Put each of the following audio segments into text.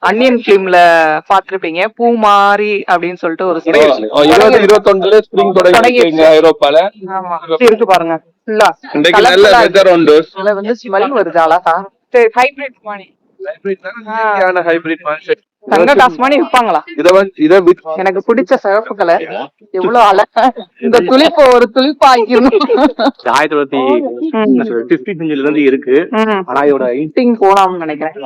அன்னியன் பிலிம்ல பாத்திருப்பீங்க, பூமாரி அப்படின்னு சொல்லிட்டு ஒரு song. 2021 ஸ்பிரிங் தொடங்கிருக்கீங்க ஐரோப்பால. ஆமா, இருக்கு பாருங்க. ஃபுல்லா இன்னைக்கு நல்ல வெதர் உண்டு. அதுல வந்து ஸ்மெல் வருது அழகா. சரி, ஹைபிரிட் மானி. ஹைபிரிட் மான்செட். தங்க காசுமானி விற்பாங்களா? எனக்கு பிடிச்ச சிவப்பு கலர் எவ்வளவு அழகா. இந்த துளிப்பு ஒரு துளிப்பா ஆக்கிடணும். 1955 இருந்து இருக்கு. ஆனா இதோட இன்டிங் போலாம்னு நினைக்கிறேன்.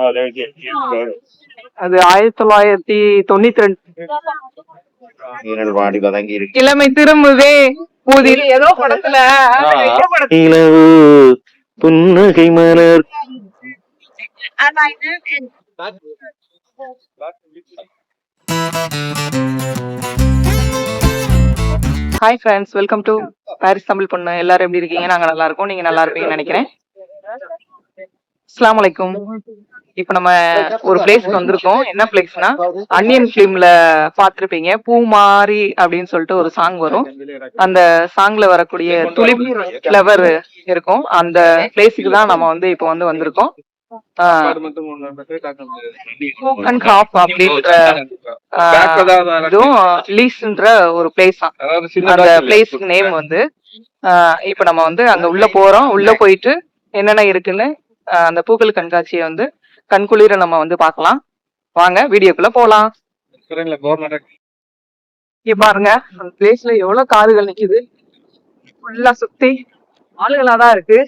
அது 1992 கிழமை திரும்புதே பூதில் ஏதோ படத்துல இளவு புன்னகை மலர். Hi friends, welcome to Paris Tamil பொண்ணு. எல்லாரும் எப்படி இருக்கீங்க? நாங்க நல்லா இருக்கோம், நீங்க நல்லா இருப்பீங்கன்னு நினைக்கிறேன். அஸ்ஸலாமு அலைக்கும். இப்ப நம்ம ஒரு பிளேஸ்க்கு வந்திருக்கோம். என்ன பிளேஸ்னா, அன்னியன் பிலிம்ல பாத்திருப்பீங்க, பூமாரி அப்படின்னு சொல்லிட்டு ஒரு சாங் வரும். அந்த சாங்ல வரக்கூடிய துளிப் ஃப்ளவர் இருக்கும். அந்த பிளேஸுக்கு தான் நம்ம வந்து இப்ப வந்து வந்திருக்கோம். லீஸ்ன்ற ஒரு பிளேஸ் தான். அந்த பிளேஸ்க்கு நேம் வந்து இப்ப நம்ம வந்து அங்க உள்ள போறோம். உள்ள போயிட்டு என்னென்ன இருக்குன்னு அந்த பூக்கள் கண்காட்சியை வந்து கண்குளிர நம்ம வந்து பார்க்கலாம். வாங்க வீடியோக்குள்ள போலாம். இங்க பாருங்க, அந்த பிளேஸ்ல எவ்வளவு காதுகள் நிக்குது. ஃபுல்லா சுத்தி ஆளுகளாதான் இருக்கு.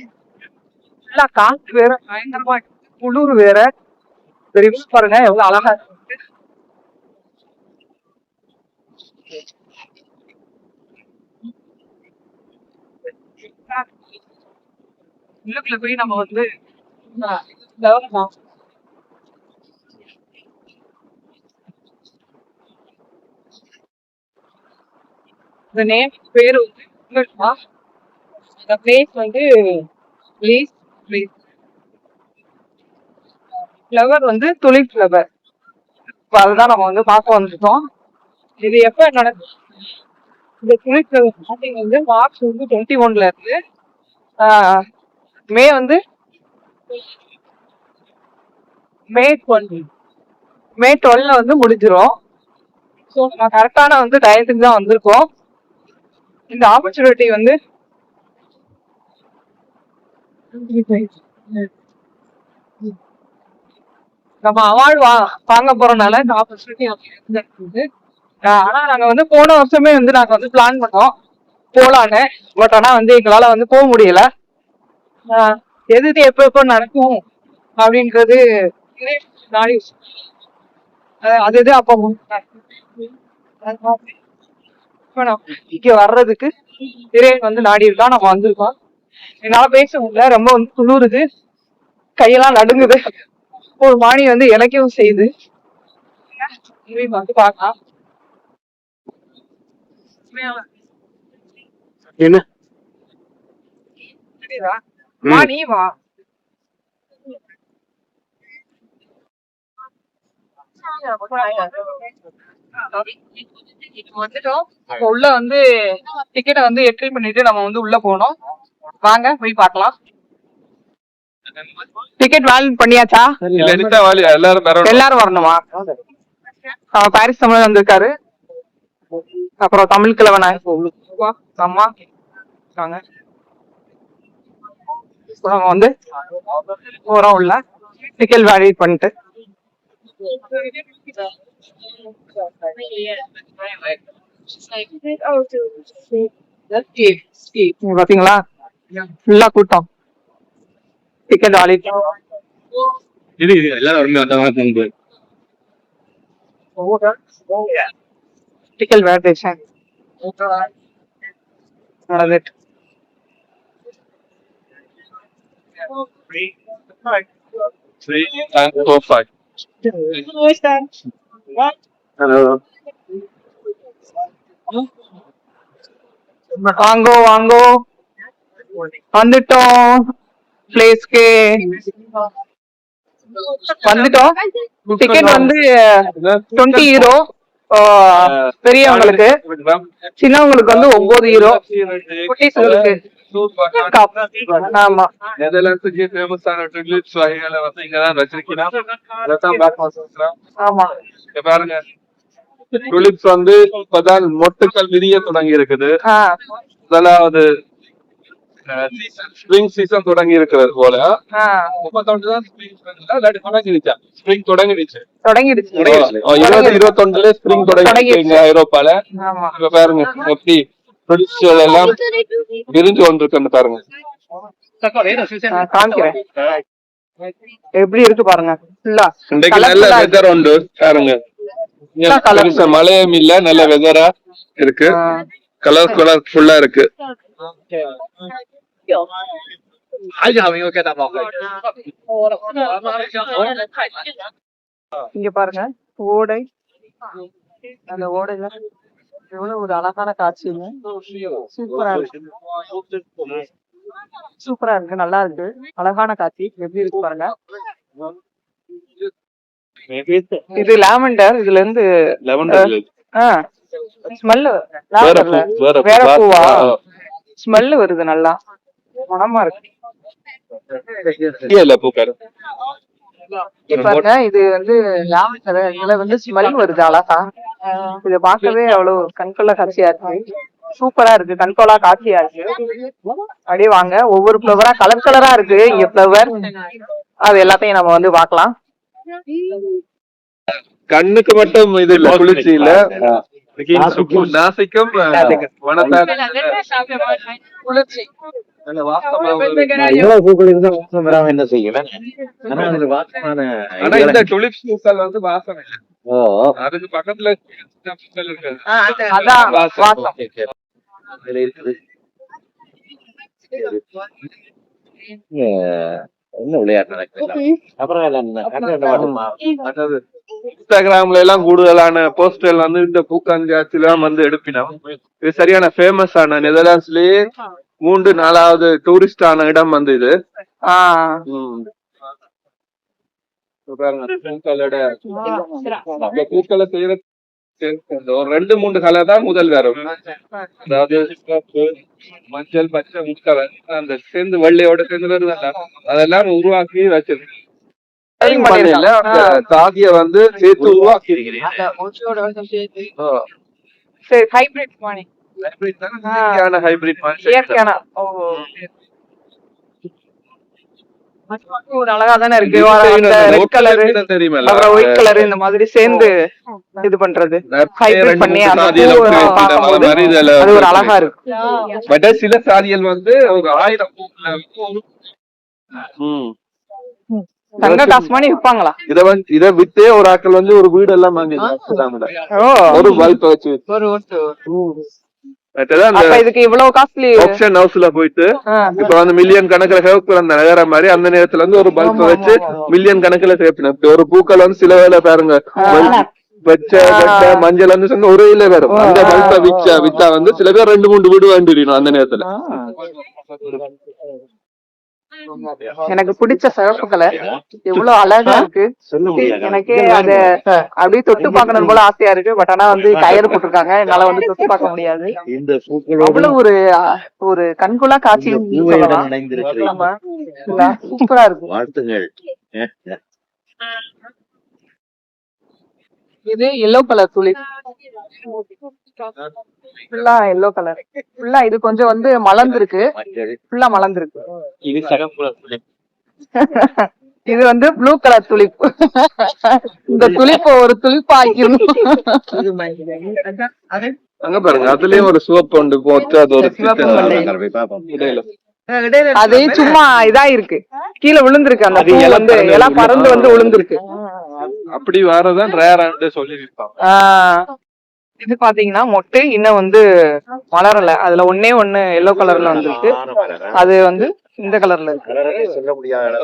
ஃபுல்லா காத்து வேற பயங்கரமா இருக்கு, குளிர் வேற. தெரியும் பாருங்க எவ்வளவு அழகா இருக்கு. உள்ளுக்குள்ள போய் நம்ம வந்து இந்த நேம் பேரு வந்து இந்த பிளேஸ் வந்து ஃப்ளவர் வந்து துளிப் ஃப்ளவர். அதுதான் நம்ம வந்து பார்க்க வந்துட்டோம். இது எப்ப நடக்கும்? இந்த துளிப் ஃப்ளவர் ஸ்டார்டிங் வந்து மார்ச் வந்து 21 இருந்து மே வந்து மே 12 வந்து முடிஞ்சிரும். ஸோ நம்ம கரெக்டான வந்து டயத்துக்கு தான் வந்திருக்கோம். இந்த ஆப்பர்ச்சுனிட்டி வந்து நம்ம அவார்டு வாங்க போறதுனால இந்த ஆப்பர்ச்சுனிட்டி இருக்குது. ஆனா நாங்க வந்து போன வருஷமே வந்து நாங்க வந்து பிளான் பண்ணோம் போலான்னு. பட் ஆனா வந்து எங்களால வந்து போக முடியல. எது எப்ப நடக்கும் அப்படின்றது அது அப்ப இங்க வர்றதுக்கு திரையன் வந்து நாடி இருக்கா. நம்ம வந்திருக்கோம். என்னால பேச முடியல, ரொம்ப வந்து குளிருது, கையெல்லாம் நடுங்குது. ஒரு மாணி வந்து இலக்கியம் செய்யுது. வந்து பார்க்கலாம். என்ன மாணி வா. வந்துட்டோம். உள்ள வந்து டிக்கெட்டை வந்து என்ட்ரி பண்ணிட்டு நம்ம வந்து உள்ள போனோம். வாங்க போய் பார்க்கலாம். டிக்கெட் வேலிட் பண்ணியாச்சா? எல்லாரும் வரணுமா? பாரிஸ் தமிழ் வந்திருக்காரு. அப்புறம் தமிழ் கிழவன் அம்மா நம்ம வந்து போறோம் உள்ள டிக்கெட் வேலிட் பண்ணிட்டு. பாத்தீங்களா, ஃபுல்லா கூட்டம். டிக்கெட் வேலிட் டிக்கெட் வேலிடேஷன் நடந்துட்டு. வாங்கோ வாங்கோ, வந்துட்டோம் பிளேஸ்க்கு வந்துட்டோம். டிக்கெட் வந்து 20 யூரோ பெரியவங்களுக்கு, சின்னவங்களுக்கு வந்து 9 யூரோ, குட்டீஸ்களுக்கு ஆமா. நெதர்லாண்ட்ஸுக்கு ஃபேமஸான டுலிப்ஸ் வகைகளை வந்து இங்கதான் வச்சிருக்கிறோம். அதான் பேக் வச்சிருக்கிறோம். ஆமா. இங்க பாருங்க, டுலிப்ஸ் வந்து இப்பதான் மொட்டுக்கள் விரிய தொடங்கி இருக்குது. முதலாவது ஸ்ப்ரிங் சீசன் தொடங்கி இருக்கிறது போல. முப்பத்தொண்டுதான் ஸ்ப்ரிங் தொடங்கிடுச்சு. 2021 ஸ்ப்ரிங் தொடங்கிடுச்சு ஐரோப்பால. இப்ப பாருங்க எப்படி டுலிப்ஸ் எல்லாம் விரிஞ்சு கொண்டிருக்குன்னு பாருங்க. காமிக்கிறேன் எப்படி இருக்கு பாருங்க. இன்னைக்கு நல்ல வெதர் உண்டு பாருங்க. பெருசா மழையும் இல்ல, நல்ல வெதரா இருக்கு. கலர் ஃபுல்லா இருக்கு. இங்க பாருங்க ஓடை, அந்த ஓடையில எவ்வளவு ஒரு அழகான காட்சி. சூப்பரா இருக்கு, சூப்பரா இருக்கு, நல்லா இருக்கு, அழகான காட்சி. எப்படி இருக்கு பாருங்க. இது லாவெண்டர். இதுல இருந்து ஸ்மெல் வேற பூவா ஸ்மெல் வருது, நல்லா மனமா இருக்கு. பாருங்க இது வந்து லாவெண்டர். இதுல வந்து ஸ்மெல் வருது அழகா. இத பார்க்கவே அவ்வளவு கண்கொள்ளா காட்சியா இருக்கு. சூப்பரா இருக்கு, கண்கொள்ளா காட்சியா இருக்கு. அப்படியே வாங்க, ஒவ்வொரு ஃபிளவரா கலர் கலரா இருக்கு இங்க ஃபிளவர். அது எல்லாத்தையும் நம்ம வந்து பார்க்கலாம். கண்ணுக்கு மட்டும் இது இல்ல, குளிர்ச்சி இல்ல, நாசிக்கும் குளிர்ச்சி. என்ன செய்யல. ஆனா இந்த டுலிப்ஸ் பூக்கள் வந்து வாசனை இல்லை. அதுக்கு பக்கத்துல அதான் வாசம். என்ன விளையாட்டு நடக்குது. அப்புறம் இன்ஸ்டாகிராம்ல எல்லாம் கூடுதலான போஸ்டர் வந்து இந்த பூக்காஞ்சாட்சியில வந்து எடுப்பினோம். இது சரியான ஃபேமஸ் ஆன நெதர்லாண்ட்ஸ்லயே 3-4வது டூரிஸ்ட் ஆன இடம் வந்து இது. பூக்களை செய்யற ஒரு 2-3 கலர் தான் முதல் வரும். அதாவது மஞ்சள், பச்சை, முக்கலர், அந்த சேர்ந்து வெள்ளையோட சேர்ந்து வருது. அதெல்லாம் உருவாக்கி வச்சிருக்கு. தாகிய வந்து சேர்த்து உருவாக்கி இருக்கிறேன். அழகா தானே இருக்கு. ரெட் கலர், அப்புறம் ஒயிட் கலர், இந்த மாதிரி சேர்ந்து இது பண்றது ஹைபிரிட் பண்ணி அது ஒரு அழகா இருக்கு. சில சாதிகள் வந்து ஒரு 1000 தங்க காசுமானி விற்பாங்களா? இத வித்தே ஒரு ஆக்கள் வந்து ஒரு வீடு எல்லாம் வாங்கி ஒரு பல்ப் வச்சு. இதுக்கு இவ்வளவு காஸ்ட்லி ஆப்ஷன் ஹவுஸ்ல போயிட்டு இப்ப வந்து மில்லியன் கணக்குல சேவ் நகர மாதிரி அந்த நேரத்துல வந்து ஒரு பல்ப் வச்சு மில்லியன் கணக்குல சேவ். ஒரு பூக்கள் வந்து சில வேலை பாருங்க பச்சை மஞ்சள் வந்து சொன்ன ஒரே இல்ல வரும். அந்த பல்ப வித்தா வந்து சில பேர் 2-3 வீடு வாங்கிடணும் அந்த நேரத்துல. எனக்கு பிடிச்ச சிவப்பு கலர் எவ்வளவு அழகா இருக்கு. எனக்கே அத அப்படியே தொட்டு பாக்கணும் போல ஆசையா இருக்கு. பட் ஆனா வந்து கயிறு போட்டிருக்காங்க, என்னால வந்து தொட்டு பார்க்க முடியாது. அவ்வளவு ஒரு கண்கொள்ளா காட்சி. சூப்பரா இருக்கு. வாழ்த்துங்கள். இது எல்லோ கலர் துளி, ஃபுல்லா எல்லோ கலர். ஃபுல்லா இது கொஞ்சம் வந்து மலர்ந்திருக்கு, ஃபுல்லா மலர்ந்திருக்கு. இது சகப்பு கலர். இது வந்து ப்ளூ கலர் துளிப். இந்த துளிப்ப ஒரு துளிப்பா ஆக்கிரும். அங்க பாருங்க, அதுலயும் ஒரு சிவப்பு உண்டு போட்டு அது ஒரு அது சும்மா இதா இருக்கு, கீழே விழுந்திருக்கு. அந்த பூ வந்து எல்லாம் பறந்து வந்து விழுந்திருக்கு. அப்படி வரதான் ரேரான்னு சொல்லி விற்பாங்க. இது பாத்தீங்கன்னா மொட்டை இன்னும் வந்து மலரல. அதுல ஒண்ணே ஒண்ணு எல்லோ கலர்ல வந்துருக்கு. அது வந்து இந்த கலர்ல இருக்கு. சொல்ல முடியாது.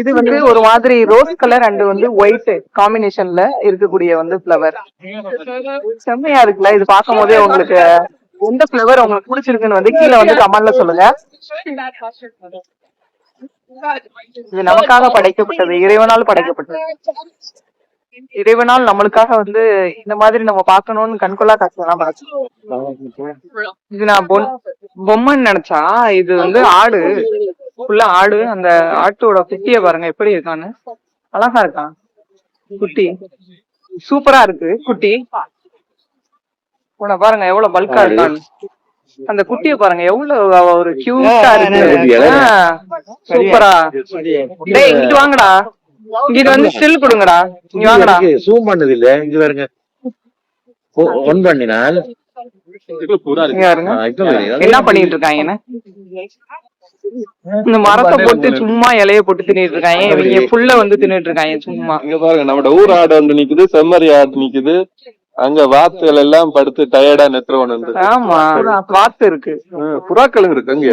இது வந்து ஒரு மாதிரி ரோஸ் கலர் அண்ட் வந்து ஒயிட் காம்பினேஷன்ல இருக்கக்கூடிய வந்து ஃபிளவர். செம்மையா இருக்குல்ல. இது பார்க்கும் போதே உங்களுக்கு எந்த ஃபிளவர் உங்களுக்கு பிடிச்சிருக்குன்னு வந்து கீழே வந்து கமெண்ட்ல சொல்லுங்க. இது நமக்காக படைக்கப்பட்டது, இறைவனால் படைக்கப்பட்டது. இறைவனால் நம்மளுக்காக வந்து இந்த மாதிரி நம்ம பார்க்கணும்னு கண்கொள்ளா காட்சி எல்லாம் பார்க்கணும். இது நான் பொம்மைன்னு நினைச்சா இது வந்து ஆடு, ஃபுல்லா ஆடு. அந்த ஆட்டோட குட்டிய பாருங்க எப்படி இருக்கான்னு. அழகா இருக்கான் குட்டி, சூப்பரா இருக்கு குட்டி. உன பாருங்க எவ்வளவு பல்கா இருக்கான்னு. அந்த குட்டிய பாருங்க எவ்வளவு ஒரு கியூட்டா இருக்கு. சூப்பரா. டேய் இங்கிட்டு வாங்கடா, இங்கிட்டு வந்து ஸ்டில் கொடுங்கடா, இங்க வாங்கடா. ஜூம் பண்ணது இல்ல, இங்க பாருங்க. ஒன் பண்ணினால் இங்க பாருங்க என்ன பண்ணிட்டு இருக்காங்கன்னு. இந்த மரத்தை போட்டு சும்மா இலைய போட்டு தின்னுட்டு இருக்காங்க. இவங்க புல்ல வந்து தின்னுட்டு இருக்காங்க சும்மா. இங்க பாருங்க நம்மட ஊர் ஆடு வந்து நிக்குது, செம்மறி ஆடு நிக்குது. அங்க வாத்துகள் எல்லாம் படுத்து டயர்டா நெத்துறவன் வந்து. ஆமா வாத்து இருக்கு, புறாக்களும் இருக்கு அங்க.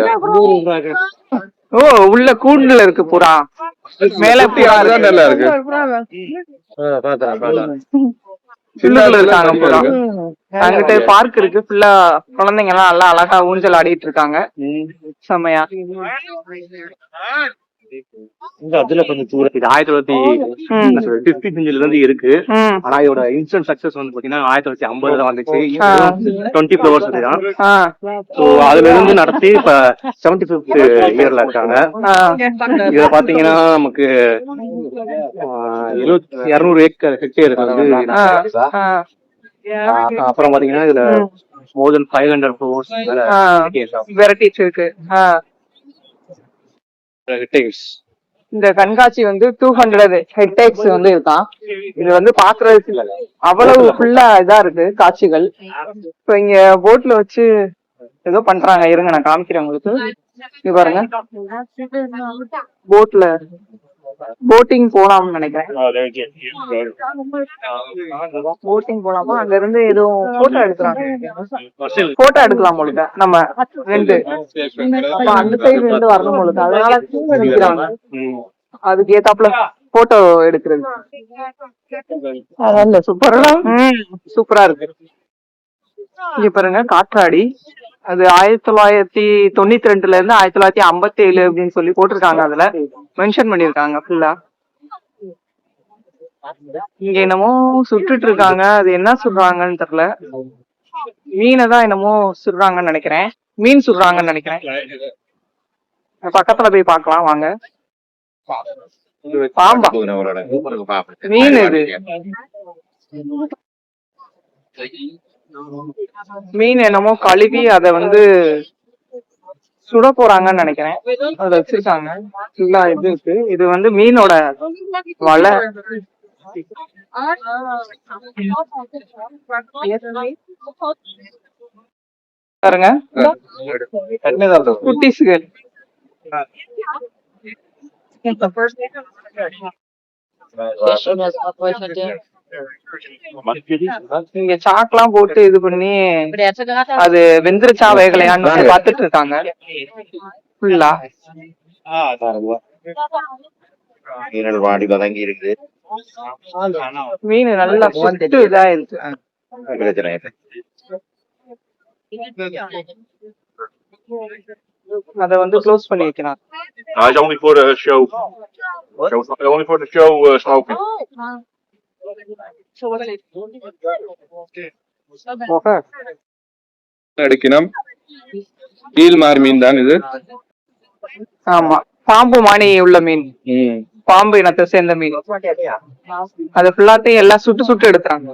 ஓ உள்ள கூண்டுல இருக்கு புறா, மேல புறா இருக்கு. நல்லா இருக்கு. சின்னதுல இருக்காங்க புறா. அங்கிட்ட பார்க் இருக்கு, ஃபுல்லா குழந்தைங்க எல்லாம் நல்லா அழகா ஊஞ்சல் ஆடிட்டு இருக்காங்க. செம்மையா. அதுல கொஞ்சம் தூரத்துக்கு 1955 இருந்து இருக்கு. ஆனா இதோட இன்ஸ்டன்ட் சக்சஸ் வந்து பாத்தீங்கன்னா 1950 வந்துச்சு. 20 ஃபிளவர்ஸ் தான். சோ அதுல இருந்து நடத்தி இப்ப 75th இயர்ல இருக்காங்க. இத பாத்தீங்கன்னா நமக்கு 200 ஏக்கர் ஹெக்டேர் வந்து. அப்புறம் பாத்தீங்கன்னா இதுல more than 500 ஃபிளவர்ஸ் வெரைட்டிஸ் இருக்கு. இந்த கண்காட்சி வந்து 200 ஹெக்டேர்ஸ் வந்து இருக்கான். இது வந்து பாக்குறதுக்கு அவ்வளவு ஃபுல்லா இதா இருக்கு காட்சிகள். இப்ப இங்க போட்ல வச்சு ஏதோ பண்றாங்க, இருங்க நான் காமிக்கிறேன் உங்களுக்கு. இது பாருங்க போட்ல போட்டிங் போலாம்னு நினைக்கிறேன். போட்டிங் போலாமா, அங்க இருந்து ஏதோ போட்டோ எடுக்கிறாங்க. போட்டோ எடுக்கலாம் போலுக்க நம்ம ரெண்டு அந்த சைடு ரெண்டு வரணும் போலுக்க, அதனால நிக்கிறாங்க. அதுக்கு ஏத்தாப்புல போட்டோ எடுக்கிறது. அதனால சூப்பரா இருக்கு. இங்க பாருங்க காற்றாடி, அது 1992 இருந்து 1957 அப்படின்னு சொல்லி போட்டிருக்காங்க. அதுல மென்ஷன் பண்ணிருக்காங்க ஃபுல்லா. இங்க என்னமோ சுட்டுட்டு இருக்காங்க, அது என்ன சுடுறாங்கன்னு தெரியல. மீனை தான் என்னமோ சுடுறாங்கன்னு நினைக்கிறேன், மீன் சுடுறாங்கன்னு நினைக்கிறேன். பக்கத்துல போய் பார்க்கலாம் வாங்க. பாம்பா மீன் இது, மீன் என்னமோ கழுவி அத வந்து சுட போறாங்கன்னு நினைக்கிறேன். அதுல வச்சிருக்காங்க ஃபுல்லா. இது இருக்கு, இது வந்து மீனோட வலை. பாருங்க குட்டிஸ்கள். இங்க சாக்கெல்லாம் போட்டு இது பண்ணி அது வெந்துருச்சா வேகலையான்னு பாத்துட்டு இருக்காங்க ஃபுல்லா. வாடி வதங்கி இருக்குது. மீன் நல்லா சுட்டு இதா இருக்கு. அத வந்து க்ளோஸ் பண்ணி வைக்கிறாங்க. Only for the show. Only for the show smoking. அடிக்கணும். ஈல் மார் மீன் தான் இது. ஆமா பாம்பு மானி உள்ள மீன், பாம்பு இனத்தை சேர்ந்த மீன். அது ஃபுல்லாத்தையும் எல்லாம் சுட்டு சுட்டு எடுத்தாங்க.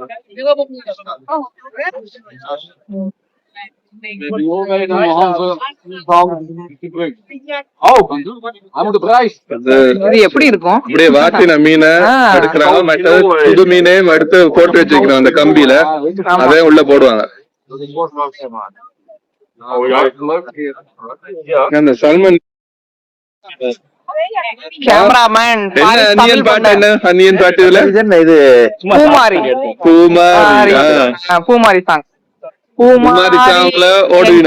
இது எப்படி இருக்கும்? அப்படியே வாத்தின மீனை எடுக்கிறாங்க, மற்ற புது மீனையும் எடுத்து போட்டு வச்சுக்கணும் அந்த கம்பியில, அதே உள்ள போடுவாங்க. அந்த சல்மன் கேமராமேன் அன்னியன் பாட்டு என்ன? அன்னியன் பாட்டு இதுல இது பூமாரி, பூமாரி சாங்.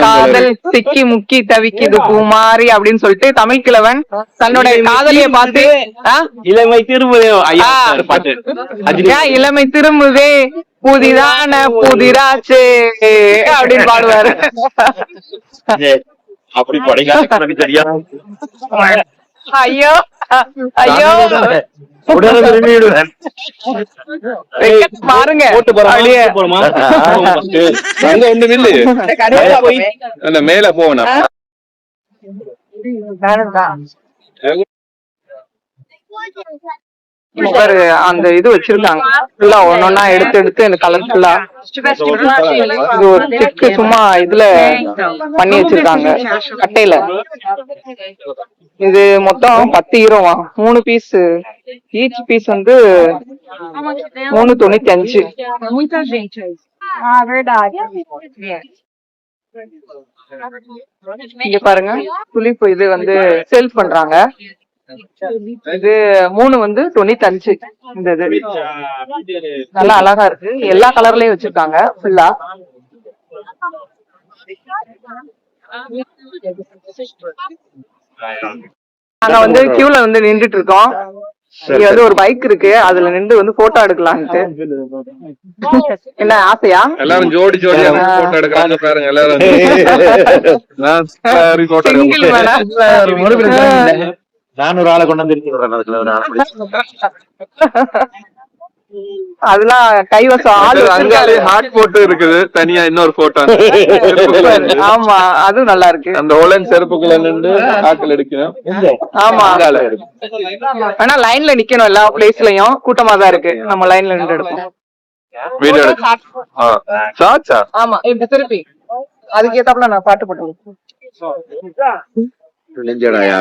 காதல் சிக்கி முக்கி தவிக்குது பூமாரி அப்படின்னு சொல்லிட்டு தமிழ் கிழவன் தன்னுடைய காதலிய பார்த்து இளமை திரும்புதே இளமை திரும்புதே புதிதான புதிராச்சு அப்படின்னு பாடுவாரு. அப்படி படிக்க சரியா? ஐயோ ஐயோ உடனே திரும்பிடுவேன். பாருங்க போட்டு அப்படியே. போறோமா? அங்க ஒண்ணும் இல்லையே, கடையில போய் அந்த மேல போகணும். பாரு, அந்த இது வச்சிருக்காங்க ஃபுல்லா ஒன்னொன்னா எடுத்து எடுத்து இந்த கலர்ஃபுல்லா. இது ஒரு செக்கு சும்மா இதுல பண்ணி வச்சிருக்காங்க கட்டையில. இது மொத்தம் 10 ஈரோவா. 3 பீஸ், ஈச் பீஸ் வந்து 3,95. Muita gente aí. Ah, verdade. இங்க பாருங்க, துளிப்பு இது வந்து சேல் பண்றாங்க. இது 3 வந்து 95. இந்த இது நல்லா அழகா இருக்கு, எல்லா கலர்லயும் வச்சிருக்காங்க ஃபுல்லா. நாங்க வந்து கியூல வந்து நின்றுட்டு இருக்கோம். இங்க வந்து ஒரு பைக் இருக்கு, அதுல நின்று வந்து போட்டோ எடுக்கலான்ட்டு. என்ன ஆசையா? எல்லாரும் ஜோடி ஜோடியா போட்டோ எடுக்கிறாங்க பாருங்க எல்லாரும். நான் சரி போட்டோ சிங்கிள் வேணா. நான் ஒரு ஆளை கொண்டு வந்து அதுக்குள்ள ஒரு ஆளை. அதெல்லாம் கைவசம் ஆளு அங்காலே ஹார்ட் போட்டோ இருக்குது, தனியா இன்னொரு போட்டோ. ஆமா, அதுவும் நல்லா இருக்கு. அந்த ஓலன் செருப்புக்குள்ள நின்று ஆட்கள் எடுக்கணும். ஆமா, ஆனா லைன்ல நிக்கணும். எல்லா பிளேஸ்லயும் கூட்டமா தான் இருக்கு. நம்ம லைன்ல நின்று எடுப்போம். வீடியோ எடுக்க சாச்சா. ஆமா, இப்ப திருப்பி அதுக்கு ஏத்தாப்புல நான் பாட்டு போட்டேன். நெஞ்சடாயா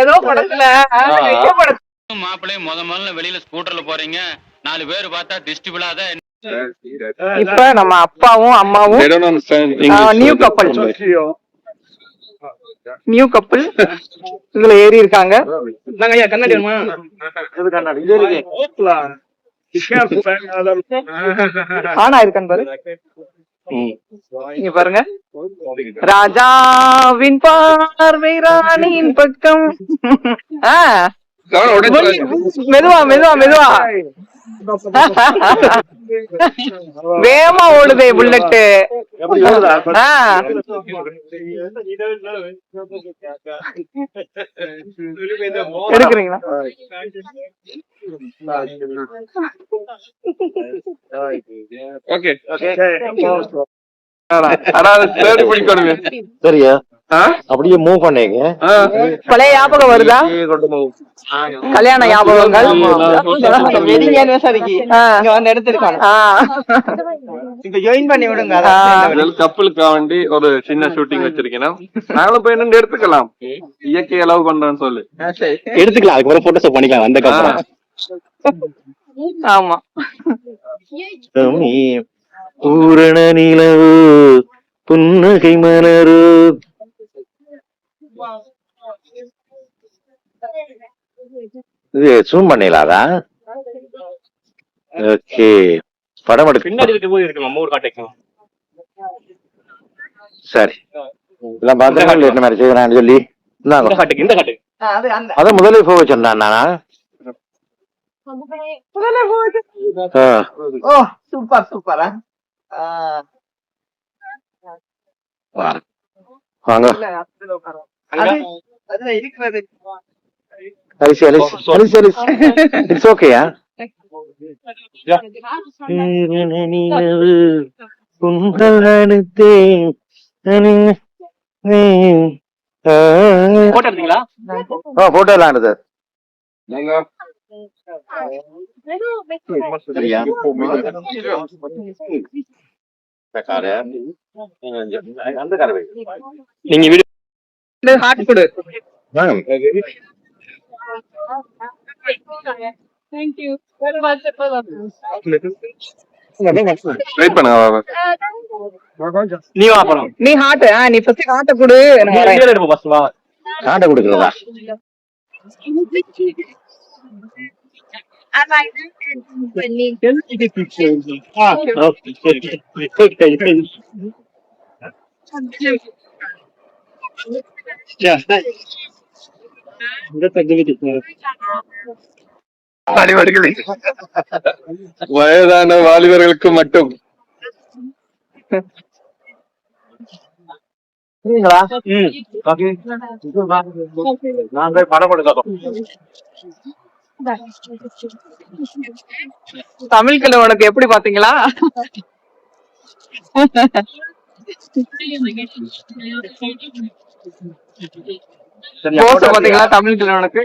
ஏதோ படத்துல மாப்பிள்ளையும் முதல்ல வெளியில ஸ்கூட்டர்ல போறீங்க, 4 பேர் பார்த்தா திஷ்டி விழாத. இப்ப நம்ம அப்பாவும் அம்மாவும் நியூ கப்பல் இதுல ஏறி இருக்காங்க. கண்ணாடி வேணுமா? ஆனா இருக்கான்னு பாரு. இங்க பாருங்க, ராஜாவின் பார்வை ராணியின் பக்கம். மெதுவா மெதுவா மெதுவா, வேகமா ஓடுதே புல்லட். எடுக்கிறீங்களா? ஓகே தேடி பிடிக்கணுமே. சரியா? அப்படியே மூவ் பண்ணீங்க. பழைய ஞாபகம் வருதா? கல்யாண ஞாபகங்கள் கப்பலுக்கா வேண்டி ஒரு சின்ன ஷூட்டிங் வச்சிருக்கேன். நாங்களும் போய் நின்று எடுத்துக்கலாம். இயற்கை அளவு பண்றேன்னு சொல்லு எடுத்துக்கலாம். அதுக்கு ஒரு போட்டோஸ் பண்ணிக்கலாம். அந்த கப்பல். ஆமா, பூரண நிலவு புன்னகை மலரு. இது ஜூம் பண்ணிடலாதா? ஓகே, படம் எடுக்க பின்னாடி இருக்க போது இருக்கு. நம்ம ஊர் காட்டைக்கும். சரி, எல்லாம் பார்த்து என்ன மாதிரி செய்யறான்னு சொல்லி இந்த காட்டுக்கு அதான் முதலே போக சொன்னான் நானா. சூப்பர் சூப்பரா. வாங்க. அரிசி அரிசி அரிசி அரிசி. இட்ஸ் ஓகேயா? போட்டோ எல்லாம் எடுத்து நீங்க வீடியோ ஹார்ட் கொடு. Thank you very much. Wait பண்ணுங்க. நீ வாப்பலாம். நீ ஹார்ட், நீ ஃபர்ஸ்ட் ஹார்ட் கொடு. காட்ட கொடுக்குறதா? வயதான வாலிபர்களுக்கு மட்டும். நாங்க பணம் கொடுக்கறோம். தமிழ் கிழவனுக்கு எப்படி பாத்தீங்களா? போஸ்ட் பாத்தீங்களா தமிழ் கிழவனுக்கு?